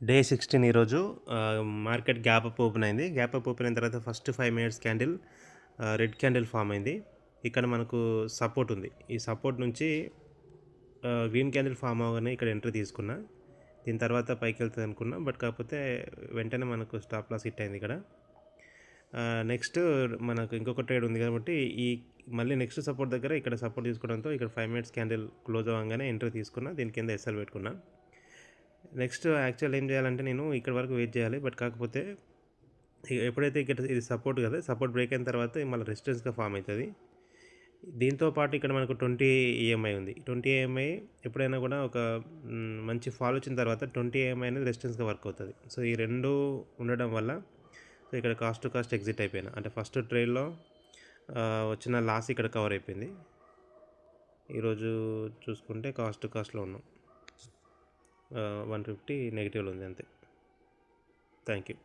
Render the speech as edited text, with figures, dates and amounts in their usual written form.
Day 16 ఈరోజు market gap up open అయింది. Gap up open అయిన తర్వాత first 5 minutes candle red candle form అయింది. ఇక్కడ మనకు సపోర్ట్ ఉంది. ఈ సపోర్ట్ నుంచి గ్రీన్ క్యాండిల్ ఫామ్ అవ్వగానే ఇక్కడ ఎంట్రీ తీసుకున్నా. దీని తర్వాత పైకి వెళ్తుంది అనుకున్నా, బట్ కాకపోతే వెంటనే మనకు స్టాప్ లాస్ హిట్ అయింది ఇక్కడ. నెక్స్ట్ మనకు ఇంకొక ట్రేడ్ ఉంది కాబట్టి మళ్ళీ నెక్స్ట్ సపోర్ట్ దగ్గర ఇక్కడ సపోర్ట్ తీసుకోవడంతో ఇక్కడ 5 మినిట్స్ క్యాండిల్ క్లోజ్ అవ్వగానే ఎంట్రీ తీసుకున్నా. దీని కింద ఎస్ఎల్ పెట్టుకున్నా. నెక్స్ట్ యాక్చువల్ ఏం చేయాలంటే నేను ఇక్కడ వరకు వెయిట్ చేయాలి, బట్ కాకపోతే ఎప్పుడైతే ఇక్కడ ఇది సపోర్ట్ కదా, సపోర్ట్ బ్రేక్ అయిన తర్వాత మళ్ళీ రెసిస్టెన్స్గా ఫామ్ అవుతుంది. దీంతో పాటు ఇక్కడ మనకు 20 EMI ఉంది. 20 EMI ఎప్పుడైనా కూడా ఒక మంచి ఫాల్ వచ్చిన తర్వాత 20 EMI అనేది రెసిస్టెన్స్గా వర్క్ అవుతుంది. సో ఈ రెండు ఉండడం వల్ల సో ఇక్కడ కాస్ట్ టు కాస్ట్ ఎగ్జిట్ అయిపోయినా. అంటే ఫస్ట్ ట్రేడ్లో వచ్చిన లాస్ ఇక్కడ కవర్ అయిపోయింది. ఈరోజు చూసుకుంటే కాస్ట్ టు కాస్ట్లో ఉన్నాం. 150 నెగిటివ్లో ఉంది అంతే. Thank you.